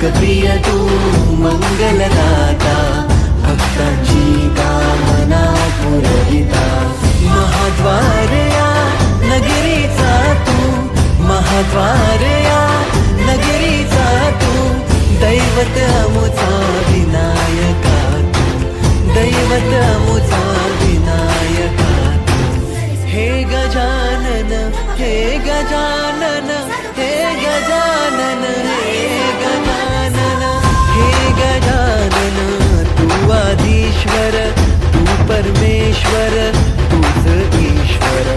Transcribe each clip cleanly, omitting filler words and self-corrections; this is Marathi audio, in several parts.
लोकप्रिय तू मंगलदाता, भक्तांची कामना पुरविता, महाद्वार या नगरीचा तू, महाद्वार या नगरीचा तू, दैवत अमुचा विनायका तू, दैवत अमुचा विनायका तू. हे गजानन, हे गजानन, हे गजानन, हे गजानन, हे गजानन, तू आदिश्वर, तू परमेश्वर, तूच ईश्वर.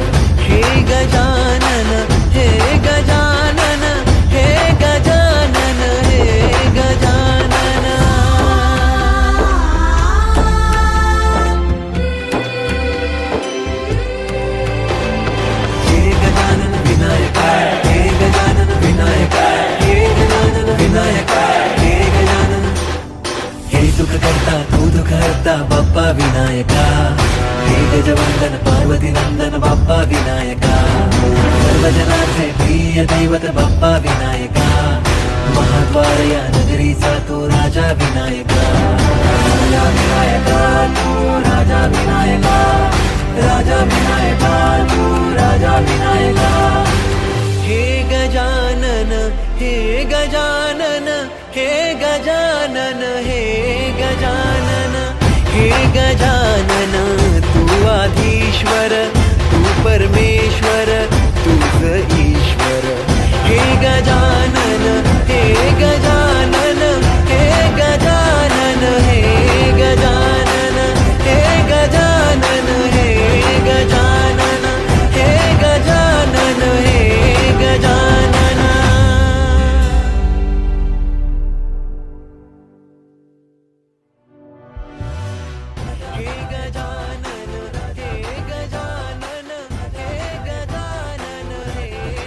हे गजानन, हे गजानन, हे गजानन, हे गजानन. हे गजानन विनायका, हे गजानन विनायका, हे गजानन विनायका, हे गजानन. हे सुख करता तू दुःख हरता बाप्पा विनायका, हे गजवंदन पार्वती नंदन बाप्पा विनायका, सर्वजनांचे प्रिय दैवत बाप्पा विनायका, महाद्वार या नगरीचा तू राजा विनायका. राजा विनायका तू राजा विनायका, राजा विनायका तू राजा विनायका. हे गजानन, हे गजानन, हे गजानन, हे गजानन, हे गजानन, तू आधीश्वर, तू परमेश्वर, तूच ईश्वर. हे गजानन, हे गजानन, हे गजानन, हे गजानन, हे गजानन, हे गजानन, हे गजानन, हे गजानन. हे गजानन, हे गजानन, हे गजानन, हे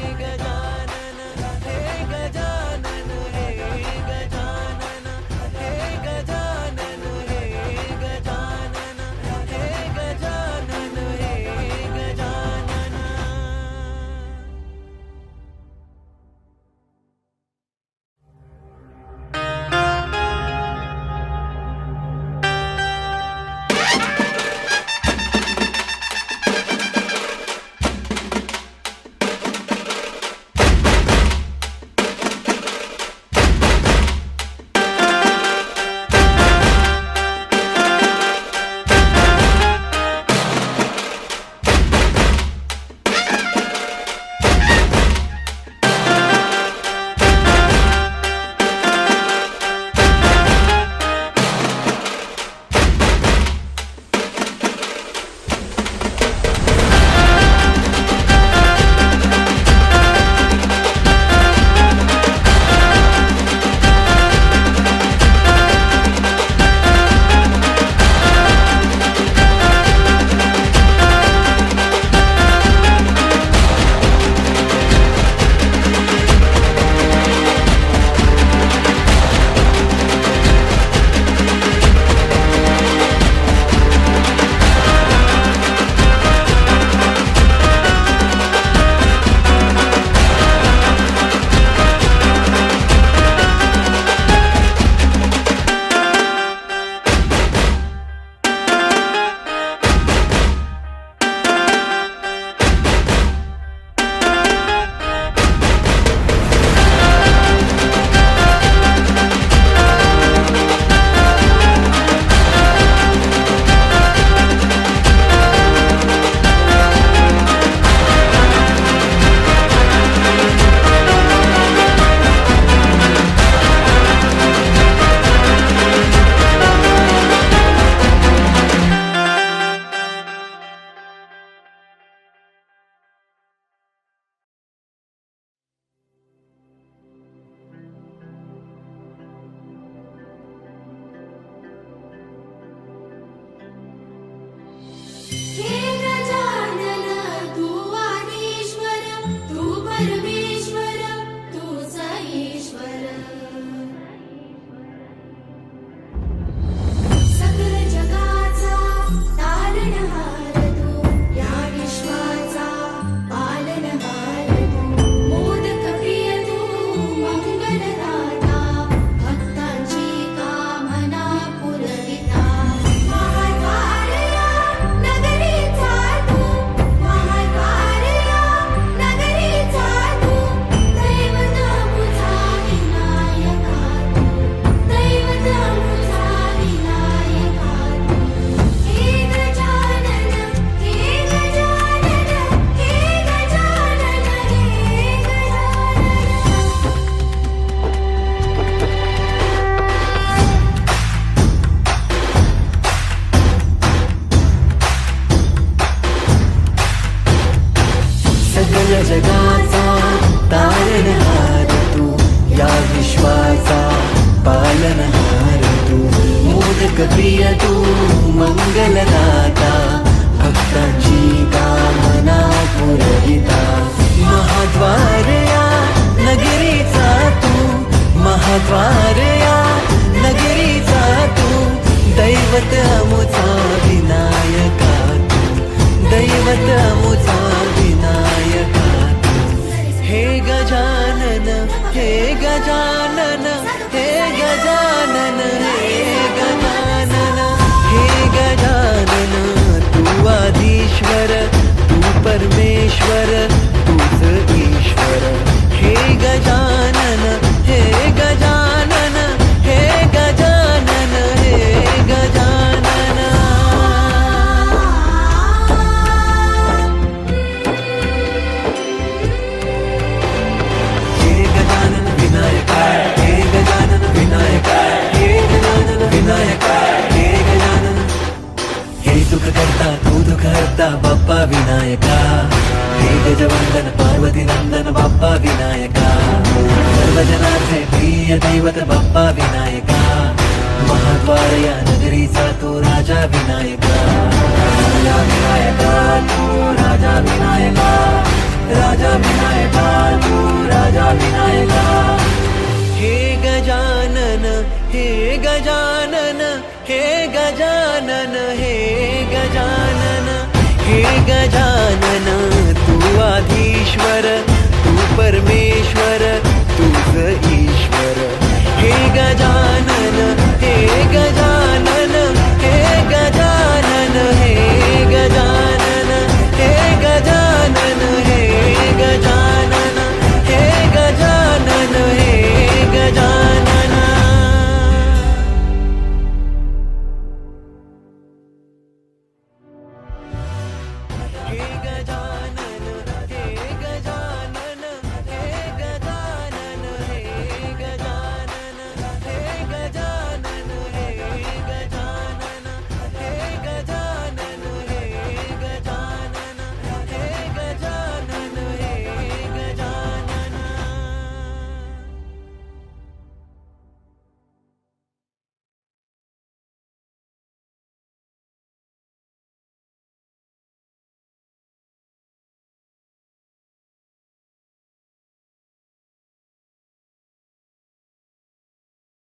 हे गजानन हे गजानन हे गजानन हे गजानन तू आदिश्वर तू परमेश्वर तूच ईश्वर हे गजानन हे गजानन हे गजानन हे गजानन हे गजानन विनायक हे गजानन विनायक हे गजानन विनायक हे गजानन हे सुख करता तू दुःख हरता बाप्पा विनायका हे गजवंदन पार्वती नंदन बाप्पा विनायका सर्वजनाचे प्रिय दैवत बाप्पा विनायका महाद्वार या नगरीचा तू राजा विनायका राजा विनायका तू राजा विनायका राजा विनायका तू राजा विनायका हे गजानन हे गजानन हे गजानन हे गजानन हे गजानन तू आधीश्वर